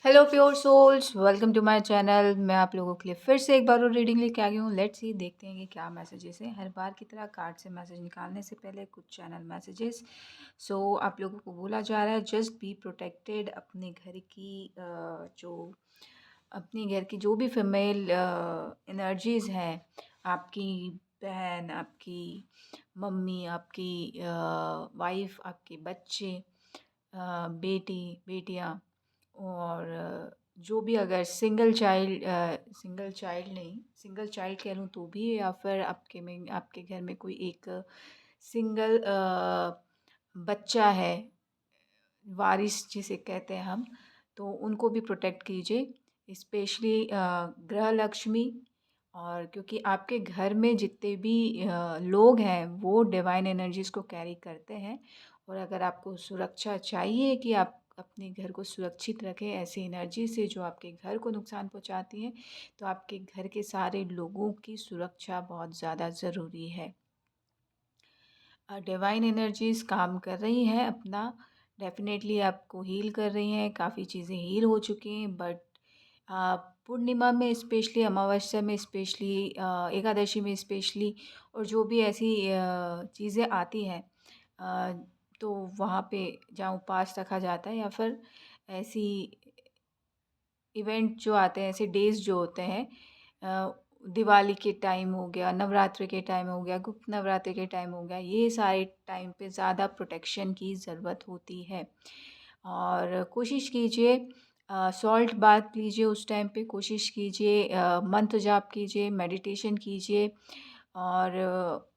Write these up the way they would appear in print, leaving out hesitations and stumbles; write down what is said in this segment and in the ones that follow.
Hello pure souls, welcome to my channel. मैं आप लोगों के लिए फिर से एक बार और रीडिंग लेके आ गई हूँ। लेट्स सी, देखते हैं कि क्या मैसेजेस हैं। हर बार की तरह कार्ड से मैसेज निकालने से पहले कुछ चैनल मैसेजेस। आप लोगों को बोला जा रहा है, जस्ट बी प्रोटेक्टेड। अपने घर की जो भी फीमेल एनर्जीज़ हैं, आपकी बहन, आपकी मम्मी, आपकी वाइफ, आपके बच्चे, बेटी, बेटियाँ, और जो भी, अगर सिंगल चाइल्ड कह लूँ तो भी, या फिर आपके घर में कोई एक सिंगल बच्चा है, वारिस जिसे कहते हैं हम, तो उनको भी प्रोटेक्ट कीजिए, स्पेशली गृह लक्ष्मी। और क्योंकि आपके घर में जितने भी लोग हैं वो डिवाइन एनर्जीज को कैरी करते हैं, और अगर आपको सुरक्षा चाहिए कि आप अपने घर को सुरक्षित रखें ऐसी एनर्जी से जो आपके घर को नुकसान पहुंचाती हैं, तो आपके घर के सारे लोगों की सुरक्षा बहुत ज़्यादा ज़रूरी है। डिवाइन एनर्जीज काम कर रही हैं अपना, डेफिनेटली आपको हील कर रही हैं। काफ़ी चीज़ें हील हो चुकी हैं, बट पूर्णिमा में स्पेशली, अमावस्या में स्पेशली, एकादशी में स्पेशली, और जो भी ऐसी चीज़ें आती हैं, अ, तो वहाँ पे जहाँ उपवास रखा जाता है, या फिर ऐसी इवेंट जो आते हैं, ऐसे डेज़ जो होते हैं, अ, दिवाली के टाइम हो गया, नवरात्रि के टाइम हो गया, गुप्त नवरात्रि के टाइम हो गया, ये सारे टाइम पे ज़्यादा प्रोटेक्शन की ज़रूरत होती है। और कोशिश कीजिए, सॉल्ट बाथ लीजिए उस टाइम पे, कोशिश कीजिए मंत्र जाप कीजिए, मेडिटेशन कीजिए। और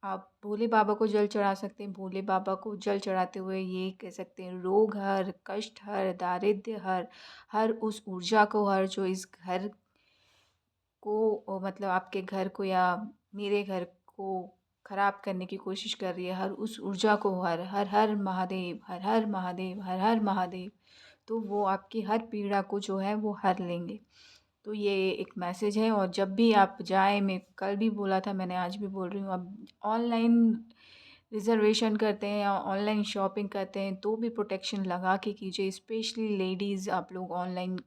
आप भोले बाबा को जल चढ़ा सकते हैं। भोले बाबा को जल चढ़ाते हुए ये कह सकते हैं, रोग हर, कष्ट हर, दारिद्र्य हर, हर उस ऊर्जा को हर जो इस घर को, मतलब आपके घर को या मेरे घर को खराब करने की कोशिश कर रही है, हर उस ऊर्जा को हर, हर हर महादेव, हर हर महादेव, हर हर महादेव। तो वो आपकी हर पीड़ा को जो है वो हर लेंगे। तो ये एक मैसेज है। और जब भी आप जाएँ, मैं कल भी बोला था, मैंने आज भी बोल रही हूँ, अब ऑनलाइन रिज़र्वेशन करते हैं या ऑनलाइन शॉपिंग करते हैं तो भी प्रोटेक्शन लगा के कीजिए। स्पेशली लेडीज़, आप लोग ऑनलाइन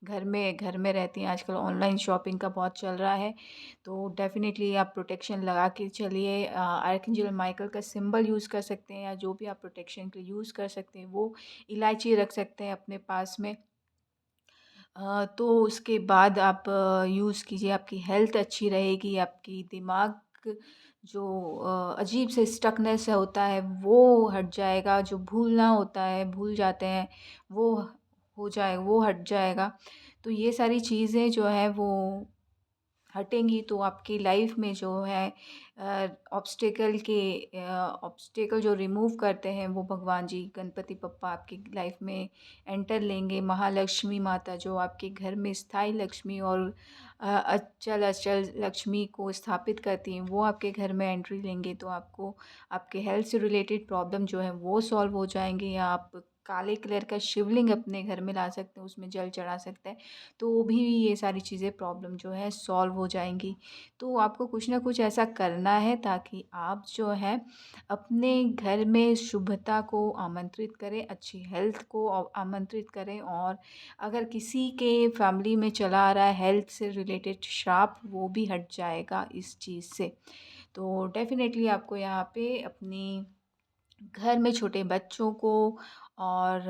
घर में रहती हैं, आजकल ऑनलाइन शॉपिंग का बहुत चल रहा है, तो डेफ़िनेटली आप प्रोटेक्शन लगा के चलिए। आर्कएंजल माइकल का सिंबल यूज़ कर सकते हैं, या जो भी आप प्रोटेक्शन के लिए यूज़ कर सकते हैं, वो इलायची रख सकते हैं अपने पास में। तो उसके बाद आप यूज़ कीजिए, आपकी हेल्थ अच्छी रहेगी, आपकी दिमाग जो अजीब से स्टकनेस होता है वो हट जाएगा, जो भूलना होता है, भूल जाते हैं, वो वो हट जाएगा। तो ये सारी चीज़ें जो हैं वो हटेंगी, तो आपकी लाइफ में जो है ऑब्स्टेकल जो रिमूव करते हैं वो भगवान जी, गणपति बप्पा आपकी लाइफ में एंटर लेंगे। महालक्ष्मी माता जो आपके घर में स्थायी लक्ष्मी और अचल अचल लक्ष्मी को स्थापित करती हैं, वो आपके घर में एंट्री लेंगे, तो आपको आपके हेल्थ से रिलेटेड प्रॉब्लम जो है वो सॉल्व हो जाएंगे। या आप काले कलर का शिवलिंग अपने घर में ला सकते हैं, उसमें जल चढ़ा सकते हैं, तो भी ये सारी चीज़ें, प्रॉब्लम जो है सॉल्व हो जाएंगी। तो आपको कुछ ना कुछ ऐसा करना है ताकि आप जो है अपने घर में शुभता को आमंत्रित करें, अच्छी हेल्थ को आमंत्रित करें। और अगर किसी के फैमिली में चला आ रहा है हेल्थ से रिलेटेड श्राप, वो भी हट जाएगा इस चीज़ से। तो डेफ़िनेटली आपको यहाँ पे अपनी घर में छोटे बच्चों को, और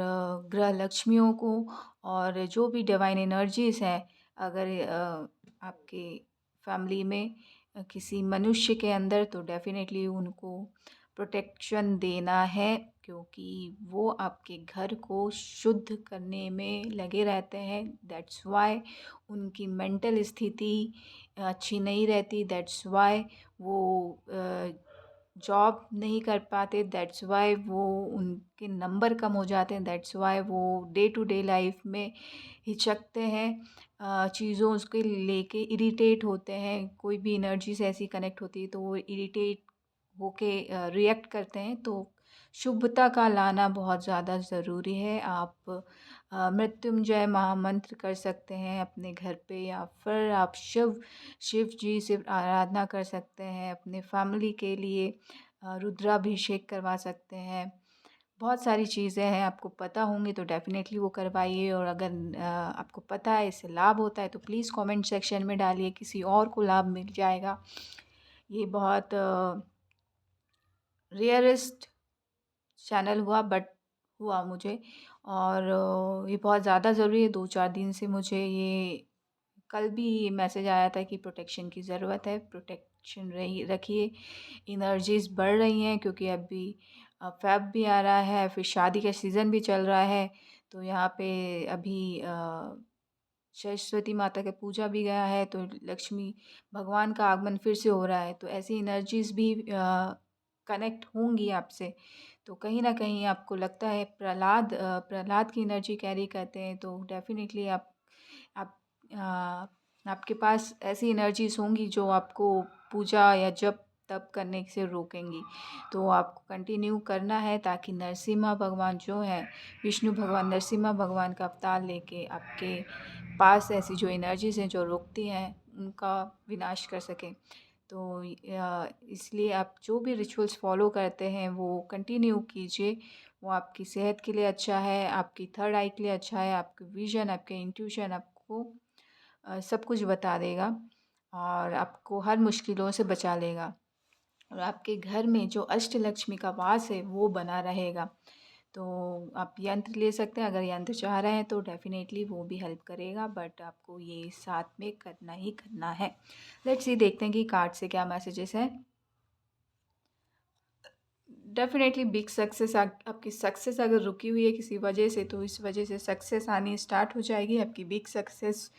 गृह लक्ष्मियों को, और जो भी डिवाइन एनर्जीज़ हैं, अगर आपके फैमिली में किसी मनुष्य के अंदर, तो डेफ़िनेटली उनको प्रोटेक्शन देना है, क्योंकि वो आपके घर को शुद्ध करने में लगे रहते हैं। दैट्स व्हाई उनकी मेंटल स्थिति अच्छी नहीं रहती, दैट्स व्हाई वो जॉब नहीं कर पाते, दैट्स वाई वो उनके नंबर कम हो जाते हैं, दैट्स वाई वो डे टू डे लाइफ में हिचकते हैं, चीज़ों उसके लेके इरिटेट होते हैं। कोई भी एनर्जी से ऐसी कनेक्ट होती है तो वो इरिटेट होके रिएक्ट करते हैं। तो शुभता का लाना बहुत ज़्यादा ज़रूरी है। आप मृत्युंजय महामंत्र कर सकते हैं अपने घर पे, या फिर आप शिव जी से आराधना कर सकते हैं। अपने फैमिली के लिए रुद्राभिषेक करवा सकते हैं। बहुत सारी चीज़ें हैं, आपको पता होंगी तो डेफ़िनेटली वो करवाइए, और अगर आपको पता है इससे लाभ होता है तो प्लीज़ कमेंट सेक्शन में डालिए, किसी और को लाभ मिल जाएगा। ये बहुत रेयरेस्ट चैनल हुआ, बट हुआ मुझे, और ये बहुत ज़्यादा ज़रूरी है। 2-4 दिन से मुझे ये, कल भी ये मैसेज आया था कि प्रोटेक्शन की ज़रूरत है, प्रोटेक्शन रही रखिए। एनर्जीज़ बढ़ रही हैं क्योंकि अभी फ़ेब भी आ रहा है, फिर शादी का सीज़न भी चल रहा है, तो यहाँ पे अभी सरस्वती माता का पूजा भी गया है, तो लक्ष्मी भगवान का आगमन फिर से हो रहा है, तो ऐसी एनर्जीज़ भी कनेक्ट होंगी आपसे। तो कहीं न कहीं आपको लगता है प्रहलाद की एनर्जी कैरी करते हैं, तो डेफ़िनेटली आप आपके पास ऐसी एनर्जीज़ होंगी जो आपको पूजा या जप-तप करने से रोकेंगी। तो आपको कंटिन्यू करना है, ताकि नरसिम्हा भगवान जो हैं, विष्णु भगवान नरसिम्हा भगवान का अवतार लेके आपके पास ऐसी जो एनर्जीज़ हैं जो रुकती हैं, उनका विनाश कर सकें। तो इसलिए आप जो भी रिचुअल्स फ़ॉलो करते हैं वो कंटिन्यू कीजिए। वो आपकी सेहत के लिए अच्छा है, आपकी थर्ड आई के लिए अच्छा है, आपकी विज़न, आपके इंट्यूशन आपको सब कुछ बता देगा, और आपको हर मुश्किलों से बचा लेगा, और आपके घर में जो अष्टलक्ष्मी का वास है वो बना रहेगा। तो आप यंत्र ले सकते हैं, अगर यंत्र चाह रहे हैं तो डेफ़िनेटली वो भी हेल्प करेगा, बट आपको ये साथ में करना ही करना है। लेट्स सी, देखते हैं कि कार्ड से क्या मैसेजेस हैं। डेफ़िनेटली बिग सक्सेस, आपकी सक्सेस अगर रुकी हुई है किसी वजह से, तो इस वजह से सक्सेस आनी स्टार्ट हो जाएगी। आपकी बिग सक्सेस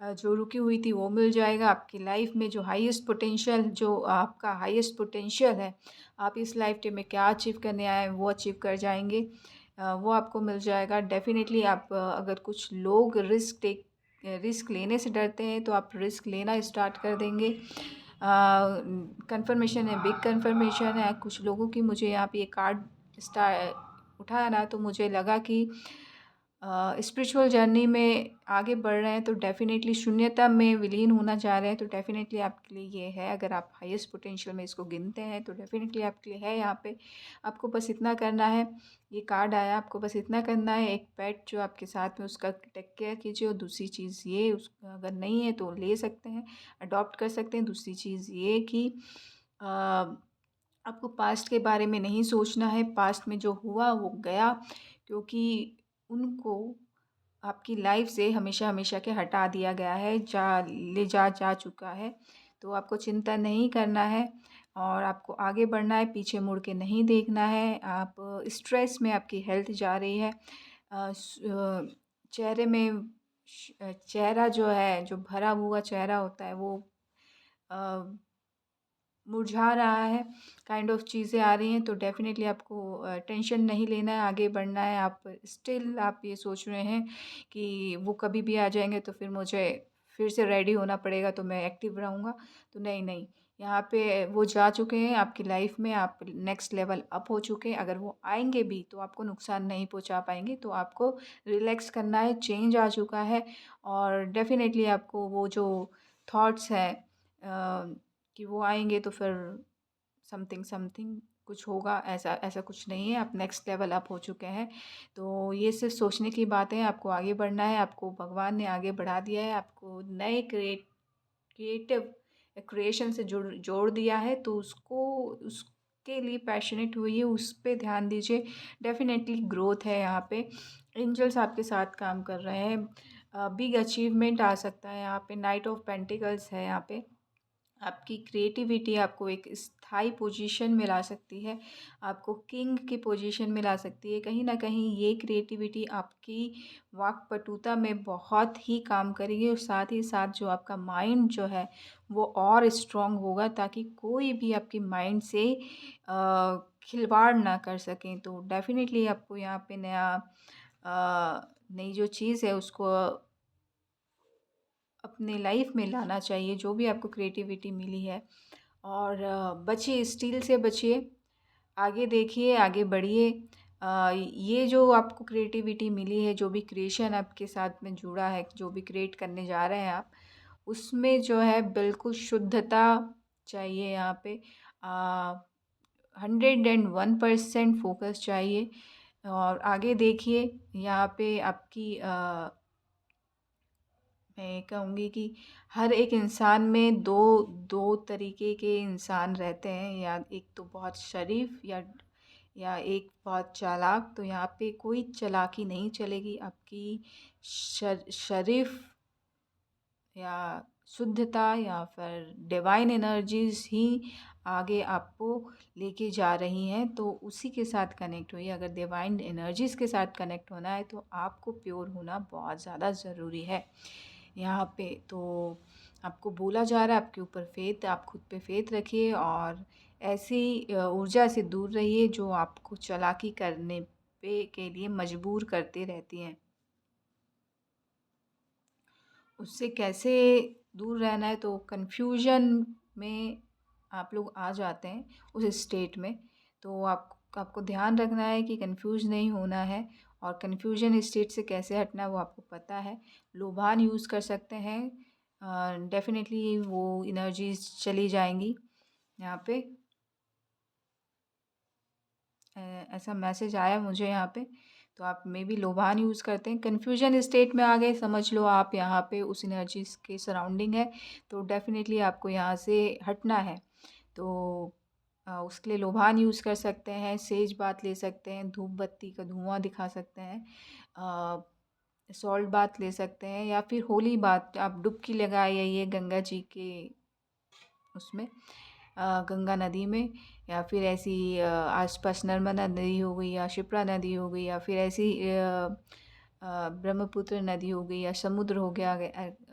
जो रुकी हुई थी वो मिल जाएगा। आपकी लाइफ में जो हाईएस्ट पोटेंशियल, जो आपका हाईएस्ट पोटेंशियल है, आप इस लाइफ टाइम में क्या अचीव करने आए हैं वो अचीव कर जाएंगे। वो आपको मिल जाएगा डेफ़िनेटली। आप अगर कुछ लोग रिस्क लेने से डरते हैं, तो आप रिस्क लेना स्टार्ट कर देंगे। कंफर्मेशन है, बिग कंफर्मेशन है कुछ लोगों की। मुझे यहाँ पे ये कार्ड स्टा उठाया ना, तो मुझे लगा कि स्पिरिचुअल जर्नी में आगे बढ़ रहे हैं, तो डेफ़िनेटली शून्यता में विलीन होना चाह रहे हैं, तो डेफ़िनेटली आपके लिए ये है। अगर आप हाईएस्ट पोटेंशियल में इसको गिनते हैं तो डेफ़िनेटली आपके लिए है यहाँ पे। आपको बस इतना करना है, ये कार्ड आया, आपको बस इतना करना है, एक पेट जो आपके साथ में उसका टेक केयर कीजिए, और दूसरी चीज़ ये, उस अगर नहीं है तो ले सकते हैं, अडॉप्ट कर सकते हैं। दूसरी चीज़ ये कि आपको पास्ट के बारे में नहीं सोचना है, पास्ट में जो हुआ वो गया, क्योंकि उनको आपकी लाइफ से हमेशा हमेशा के हटा दिया गया है, जा चुका है। तो आपको चिंता नहीं करना है, और आपको आगे बढ़ना है, पीछे मुड़ के नहीं देखना है। आप स्ट्रेस में आपकी हेल्थ जा रही है, चेहरे में चेहरा जो है, जो भरा हुआ चेहरा होता है वो अ, मुरझा रहा है, काइंड ऑफ चीज़ें आ रही हैं, तो डेफ़िनेटली आपको टेंशन नहीं लेना है, आगे बढ़ना है। आप स्टिल आप ये सोच रहे हैं कि वो कभी भी आ जाएँगे तो फिर मुझे फिर से रेडी होना पड़ेगा, तो मैं एक्टिव रहूँगा। तो नहीं, यहाँ पे वो जा चुके हैं आपकी लाइफ़ में, आप नेक्स्ट लेवल अप हो चुके हैं। अगर वो आएँगे भी तो आपको नुकसान नहीं पहुँचा पाएँगे, तो आपको रिलैक्स करना है, चेंज आ चुका है, और डेफ़िनेटली आपको वो जो थॉट्स हैं कि वो आएँगे तो फिर समथिंग समथिंग कुछ होगा, ऐसा ऐसा कुछ नहीं है। आप नेक्स्ट लेवल अप हो चुके हैं। तो ये सिर्फ़ सोचने की बात है, आपको आगे बढ़ना है, आपको भगवान ने आगे बढ़ा दिया है, आपको नए क्रिएटिव क्रिएशन से जोड़ दिया है, तो उसके लिए पैशनेट होइए, उस पे ध्यान दीजिए। डेफ़िनेटली ग्रोथ है यहाँ पे। एंजल्स आपके साथ काम कर रहे हैं। बिग अचीवमेंट आ सकता है यहाँ पे। नाइट ऑफ पेंटिकल्स है यहाँ पे। आपकी क्रिएटिविटी आपको एक स्थायी पोजीशन में ला सकती है, आपको किंग की पोजीशन में ला सकती है। कहीं न कहीं ये क्रिएटिविटी आपकी वाक्पटुता में बहुत ही काम करेगी, और साथ ही साथ जो आपका माइंड जो है वो और स्ट्रॉन्ग होगा, ताकि कोई भी आपके माइंड से खिलवाड़ ना कर सकें। तो डेफ़िनेटली आपको यहाँ पे नई जो चीज़ है उसको अपने लाइफ में लाना चाहिए, जो भी आपको क्रिएटिविटी मिली है। और बचिए, स्टील से बचिए, आगे देखिए, आगे बढ़िए। ये जो आपको क्रिएटिविटी मिली है, जो भी क्रिएशन आपके साथ में जुड़ा है, जो भी क्रिएट करने जा रहे हैं आप, उसमें जो है बिल्कुल शुद्धता चाहिए यहाँ पे। 101% फ़ोकस चाहिए। और आगे देखिए, यहाँ पे आपकी मैं कहूँगी कि हर एक इंसान में दो तरीके के इंसान रहते हैं, या एक तो बहुत शरीफ, या एक बहुत चालाक। तो यहाँ पे कोई चालाकी नहीं चलेगी, आपकी शरीफ या शुद्धता या फिर डिवाइन एनर्जीज ही आगे आपको लेके जा रही हैं। तो उसी के साथ कनेक्ट होइए। अगर डिवाइन एनर्जीज के साथ कनेक्ट होना है तो आपको प्योर होना बहुत ज़्यादा ज़रूरी है यहाँ पे। तो आपको बोला जा रहा है, आपके ऊपर फेथ, आप खुद पे फेथ रखिए और ऐसी ऊर्जा से दूर रहिए जो आपको चालाकी करने पे के लिए मजबूर करती रहती हैं। उससे कैसे दूर रहना है, तो कन्फ्यूजन में आप लोग आ जाते हैं उस स्टेट में। तो आपको ध्यान रखना है कि कन्फ्यूज नहीं होना है, और कन्फ्यूजन स्टेट से कैसे हटना है वो आपको पता है। लोबान यूज़ कर सकते हैं, डेफिनेटली वो एनर्जीज चली जाएंगी यहाँ पे। ऐसा मैसेज आया मुझे यहाँ पे। तो आप मे बी लोबान यूज़ करते हैं, कन्फ्यूजन स्टेट में आ गए समझ लो आप यहाँ पे, उस एनर्जीज के सराउंडिंग है। तो डेफिनेटली आपको यहाँ से हटना है। तो उसके लिए लोबान यूज़ कर सकते हैं, सेज बात ले सकते हैं, धूप बत्ती का धुआं दिखा सकते हैं, सॉल्ट बात ले सकते हैं, या फिर होली बात आप डुबकी लगाइए गंगा जी के उसमें, गंगा नदी में। या फिर ऐसी आसपास नर्मदा नदी हो गई, या शिप्रा नदी हो गई, या फिर ऐसी ब्रह्मपुत्र नदी हो गई, या समुद्र हो गया।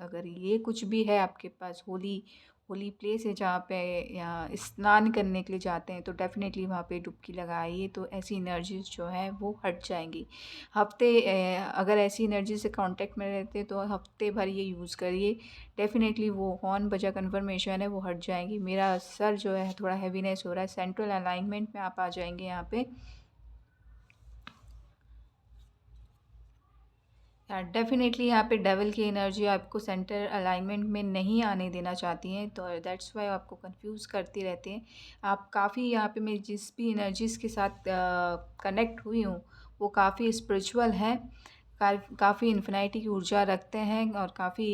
अगर ये कुछ भी है आपके पास, होली होली प्लेस है जहाँ पे या स्नान करने के लिए जाते हैं, तो डेफिनेटली वहाँ पे डुबकी लगाइए। तो ऐसी एनर्जीज जो है वो हट जाएंगी। अगर ऐसी एनर्जी से कांटेक्ट में रहते हैं तो हफ्ते भर ये यूज़ करिए, डेफिनेटली वो हॉर्न बजा कन्फर्मेशन है वो हट जाएंगी। मेरा सर जो है थोड़ा हैवीनेस हो रहा है, सेंट्रल अलाइनमेंट में आप आ जाएंगे यहाँ पे। डेफिनेटली यहाँ पे डेविल की एनर्जी आपको सेंटर अलाइनमेंट में नहीं आने देना चाहती हैं, तो दैट्स वाई आपको कंफ्यूज करती रहती हैं। आप काफ़ी यहाँ पे मैं जिस भी एनर्जीज़ के साथ कनेक्ट हुई हूँ वो काफ़ी स्पिरिचुअल हैं, काफ़ी इन्फिनिटी की ऊर्जा रखते हैं, और काफ़ी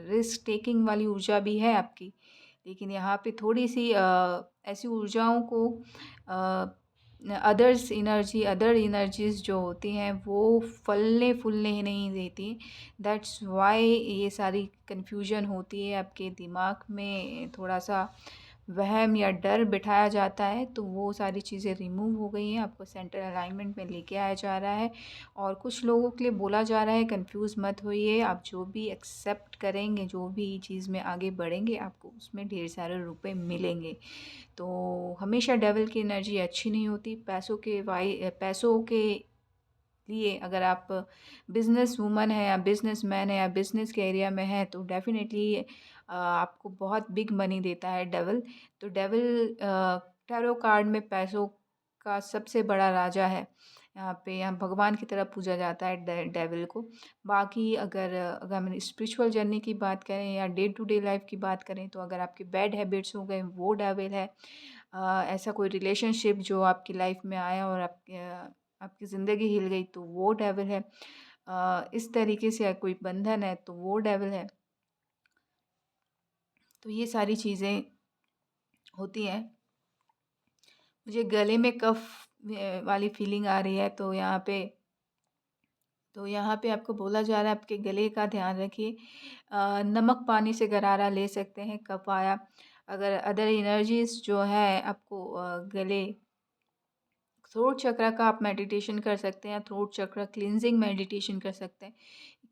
रिस्क टेकिंग वाली ऊर्जा भी है आपकी। लेकिन यहाँ पे थोड़ी सी ऐसी ऊर्जाओं को अदर एनर्जीज जो होती हैं वो फलने फूलने ही नहीं देती। दैट्स वाई ये सारी कन्फ्यूजन होती है आपके दिमाग में, थोड़ा सा वहम या डर बिठाया जाता है। तो वो सारी चीज़ें रिमूव हो गई हैं, आपको सेंटर अलाइनमेंट में लेके आया जा रहा है। और कुछ लोगों के लिए बोला जा रहा है कंफ्यूज मत होइए, आप जो भी एक्सेप्ट करेंगे, जो भी चीज़ में आगे बढ़ेंगे, आपको उसमें ढेर सारे रुपए मिलेंगे। तो हमेशा डेविल की एनर्जी अच्छी नहीं होती। पैसों के लिए अगर आप बिजनेस वूमन है या बिजनेस मैन है या बिजनेस के एरिया में है, तो डेफिनेटली आपको बहुत बिग मनी देता है डेविल। तो डेविल टैरो कार्ड में पैसों का सबसे बड़ा राजा है। यहाँ भगवान की तरह पूजा जाता है डेविल को। बाकी अगर हम स्पिरिचुअल जर्नी की बात करें या डे टू डे लाइफ की बात करें, तो अगर आपके बैड हैबिट्स हो गए वो डेविल है। ऐसा कोई रिलेशनशिप जो आपकी लाइफ में आया और आपकी ज़िंदगी हिल गई, तो वो डेविल है। इस तरीके से कोई बंधन है तो वो डेविल है। तो ये सारी चीज़ें होती हैं। मुझे गले में कफ वाली फीलिंग आ रही है, तो यहाँ पे आपको बोला जा रहा है आपके गले का ध्यान रखिए। नमक पानी से गरारा ले सकते हैं कफ आया। अगर अदर एनर्जीज जो है आपको गले, थ्रोट चक्र का आप मेडिटेशन कर सकते हैं, थ्रोट चक्र क्लिनजिंग मेडिटेशन कर सकते हैं।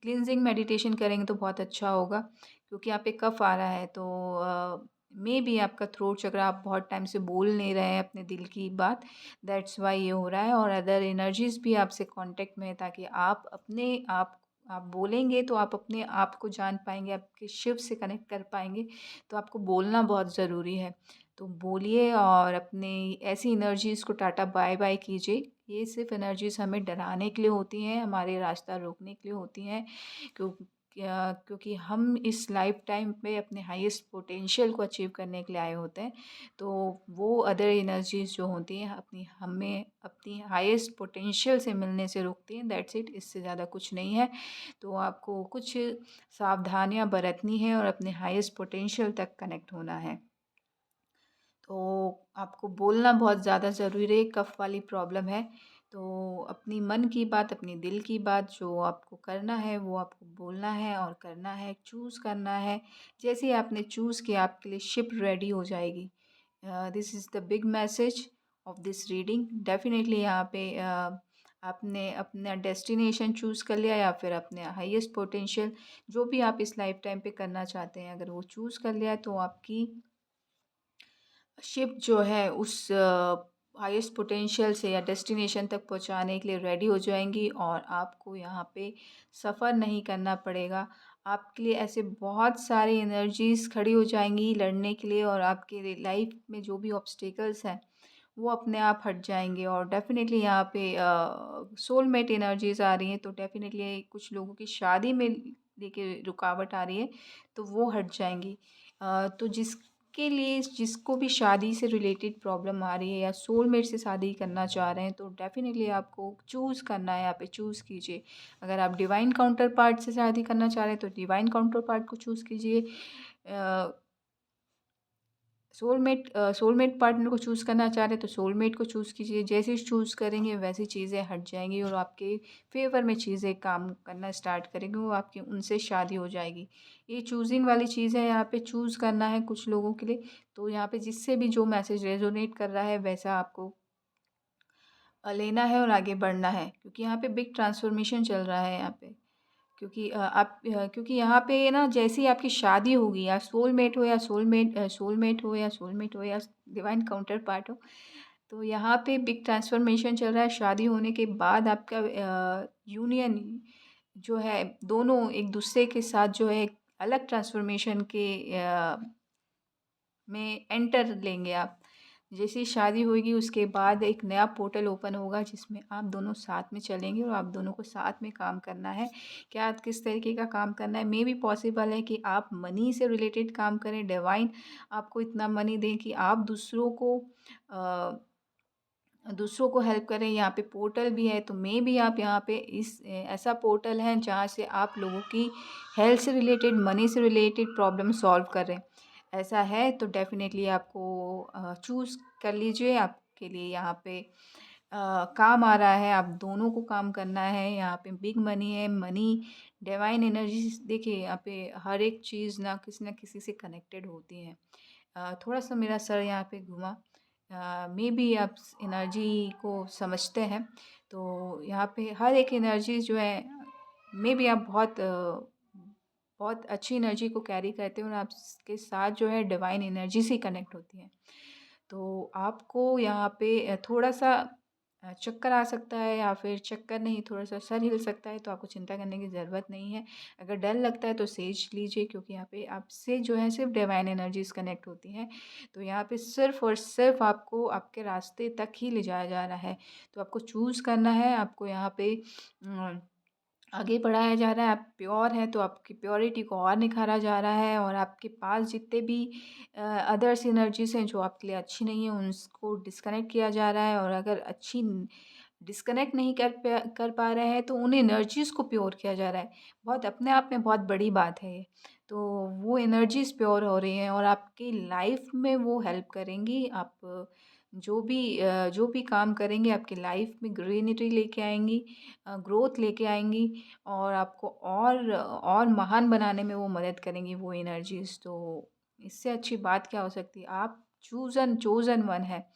क्लिनजिंग मेडिटेशन करेंगे तो बहुत अच्छा होगा, क्योंकि यहाँ पे कफ आ रहा है। तो मे बी आपका थ्रोट चक्र, आप बहुत टाइम से बोल नहीं रहे हैं अपने दिल की बात, दैट्स वाई ये हो रहा है। और अदर एनर्जीज भी आपसे कांटेक्ट में है, ताकि आप बोलेंगे तो आप अपने आप को जान पाएंगे, आपके शिव से कनेक्ट कर पाएंगे। तो आपको बोलना बहुत ज़रूरी है। तो बोलिए और अपने ऐसी एनर्जीज़ को टाटा बाय बाय कीजिए। ये सिर्फ एनर्जीज़ हमें डराने के लिए होती हैं, हमारे रास्ता रोकने के लिए होती हैं। क्यों क्योंकि हम इस लाइफ टाइम पे अपने हाईएस्ट पोटेंशियल को अचीव करने के लिए आए होते हैं। तो वो अदर एनर्जीज़ जो होती हैं हमें अपनी हाईएस्ट पोटेंशियल से मिलने से रोकती हैं, दैट्स इट, इससे ज़्यादा कुछ नहीं है। तो आपको कुछ सावधानियाँ बरतनी है और अपने हाईएस्ट पोटेंशियल तक कनेक्ट होना है। तो आपको बोलना बहुत ज़्यादा ज़रूरी है, कफ़ वाली प्रॉब्लम है, तो अपनी मन की बात, अपनी दिल की बात जो आपको करना है, वो आपको बोलना है और करना है, चूज़ करना है। जैसे ही आपने चूज़ किया, आपके लिए शिप रेडी हो जाएगी। This is the big message of this reading. Definitely यहाँ पे आपने अपना डेस्टिनेशन चूज़ कर लिया या फिर अपने हाईएस्ट पोटेंशियल जो भी आप इस लाइफ़ टाइम पे करना चाहते हैं, अगर वो चूज़ कर लिया है, तो आपकी शिप जो है उस हाईएस्ट पोटेंशियल से या डेस्टिनेशन तक पहुंचाने के लिए रेडी हो जाएंगी और आपको यहाँ पे सफ़र नहीं करना पड़ेगा। आपके लिए ऐसे बहुत सारी एनर्जीज़ खड़ी हो जाएंगी लड़ने के लिए और आपके लाइफ में जो भी ऑब्स्टेकल्स हैं वो अपने आप हट जाएंगे। और डेफ़िनेटली यहाँ पे सोलमेट एनर्जीज़ आ रही हैं, तो डेफ़िनेटली कुछ लोगों की शादी में लेके रुकावट आ रही है, तो वो हट जाएंगी। तो जिसके लिए जिसको भी शादी से रिलेटेड प्रॉब्लम आ रही है या सोलमेट से शादी करना चाह रहे हैं, तो डेफ़िनेटली आपको चूज़ करना है, यहाँ पे चूज़ कीजिए। अगर आप डिवाइन काउंटर पार्ट से शादी करना चाह रहे हैं, तो डिवाइन काउंटर पार्ट को चूज़ कीजिए। सोलमेट पार्टनर को चूज़ करना चाह रहे हैं, तो सोलमेट को चूज़ कीजिए। जैसे ही चूज़ करेंगे वैसी चीज़ें हट जाएँगी और आपके फ़ेवर में चीज़ें काम करना स्टार्ट करेंगी, वो आपकी उनसे शादी हो जाएगी। ये चूज़िंग वाली चीज़ है, यहाँ पे चूज़ करना है कुछ लोगों के लिए। तो यहाँ पे जिससे भी जो मैसेज रेज़ोनेट कर रहा है वैसा आपको लेना है और आगे बढ़ना है, क्योंकि यहाँ पे बिग ट्रांसफ़ॉर्मेशन चल रहा है यहाँ पे। क्योंकि यहाँ पे ना जैसे ही आपकी शादी होगी, या सोलमेट हो या डिवाइन काउंटर पार्ट हो, तो यहाँ पे बिग ट्रांसफॉर्मेशन चल रहा है। शादी होने के बाद आपका यूनियन जो है दोनों एक दूसरे के साथ जो है एक अलग ट्रांसफॉर्मेशन के में एंटर लेंगे आप। जैसे ही शादी होगी उसके बाद एक नया पोर्टल ओपन होगा जिसमें आप दोनों साथ में चलेंगे और आप दोनों को साथ में काम करना है। क्या किस तरीके का काम करना है, मे बी पॉसिबल है कि आप मनी से रिलेटेड काम करें, डिवाइन आपको इतना मनी दें कि आप दूसरों को हेल्प करें। यहाँ पे पोर्टल भी है, तो मे बी आप यहाँ पे इस ऐसा पोर्टल है जहाँ से आप लोगों की हेल्थ से रिलेटेड, मनी से रिलेटेड प्रॉब्लम सॉल्व कर रहे हैं। ऐसा है तो डेफ़िनेटली आपको चूज़ कर लीजिए। आपके लिए यहाँ पे काम आ रहा है, आप दोनों को काम करना है। यहाँ पे बिग मनी है, मनी, डिवाइन एनर्जीज़, देखिए यहाँ पे हर एक चीज़ ना किसी से कनेक्टेड होती है। थोड़ा-सा मेरा सर यहाँ पे घूमा, मे बी आप एनर्जी को समझते हैं। तो यहाँ पे हर एक एनर्जी जो है, मे बी आप बहुत अच्छी एनर्जी को कैरी करते हो और आपके साथ जो है डिवाइन एनर्जी से कनेक्ट होती है। तो आपको यहाँ पे थोड़ा-सा चक्कर आ सकता है या फिर चक्कर नहीं, थोड़ा-सा सर हिल सकता है, तो आपको चिंता करने की ज़रूरत नहीं है। अगर डर लगता है तो सेज लीजिए, क्योंकि यहाँ पे आपसे जो है सिर्फ़ डिवाइन एनर्जीज़ कनेक्ट होती हैं। तो यहाँ पे सिर्फ़ और सिर्फ़ आपको आपके रास्ते तक ही ले जाया जा रहा है। तो आपको चूज़ करना है, आपको यहाँ पे आगे बढ़ाया जा रहा है। आप प्योर हैं तो आपकी प्योरिटी को और निखारा जा रहा है और आपके पास जितने भी अदर्स एनर्जीज़ हैं जो आपके लिए अच्छी नहीं है, उनको डिस्कनेक्ट किया जा रहा है। और अगर अच्छी डिस्कनेक्ट नहीं कर पा रहे हैं, तो उन एनर्जीज़ को प्योर किया जा रहा है। बहुत अपने आप में बहुत बड़ी बात है ये। तो वो एनर्जीज़ प्योर हो रही हैं और आपकी लाइफ में वो हेल्प करेंगी। आप जो भी काम करेंगे आपकी लाइफ में ग्रीनरी लेके आएँगी, ग्रोथ लेके आएँगी और आपको और महान बनाने में वो मदद करेंगी वो एनर्जीज़। तो इससे अच्छी बात क्या हो सकती है। आप चोज़न वन है।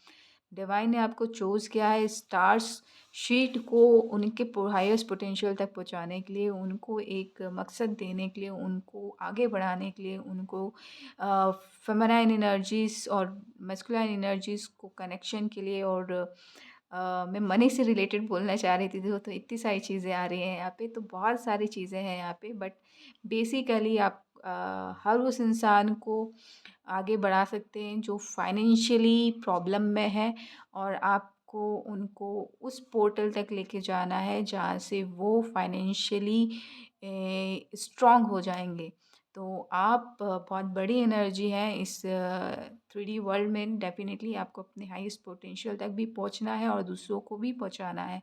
डिवाइन ने आपको चूज़ किया है स्टार्स शीट को उनके हाईएस्ट पोटेंशियल तक पहुंचाने के लिए, उनको एक मकसद देने के लिए, उनको आगे बढ़ाने के लिए, उनको फेमिनाइन एनर्जीज़ और मैस्कुलाइन एनर्जीज़ को कनेक्शन के लिए। और मैं मनी से रिलेटेड बोलना चाह रही थी, तो इतनी सारी चीज़ें आ रही हैं यहाँ पे, तो बहुत सारी चीज़ें हैं यहाँ पे। बट बेसिकली आप हर उस इंसान को आगे बढ़ा सकते हैं जो फाइनेंशियली प्रॉब्लम में है, और आपको उनको उस पोर्टल तक लेके जाना है जहाँ से वो फाइनेंशियली स्ट्रॉन्ग हो जाएँगे। तो आप बहुत बड़ी एनर्जी हैं इस 3D वर्ल्ड में। डेफ़िनेटली आपको अपने हाईएस्ट पोटेंशियल तक भी पहुँचना है और दूसरों को भी पहुँचाना है।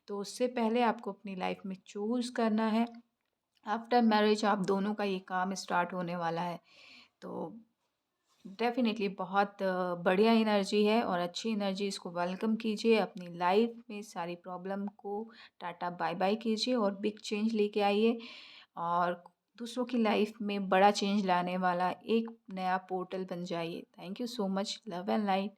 तो उससे पहले आपको अपनी लाइफ़ में चूज़ करना है। आफ्टर मैरिज आप दोनों का ये काम स्टार्ट होने वाला है। तो डेफ़िनेटली बहुत बढ़िया एनर्जी है और अच्छी एनर्जी, इसको वेलकम कीजिए। अपनी लाइफ़ में सारी प्रॉब्लम को टाटा बाय-बाय कीजिए और बिग चेंज लेके आइए और दूसरों की लाइफ़ में बड़ा चेंज लाने वाला एक नया पोर्टल बन जाइए। Thank you so much. Love and light.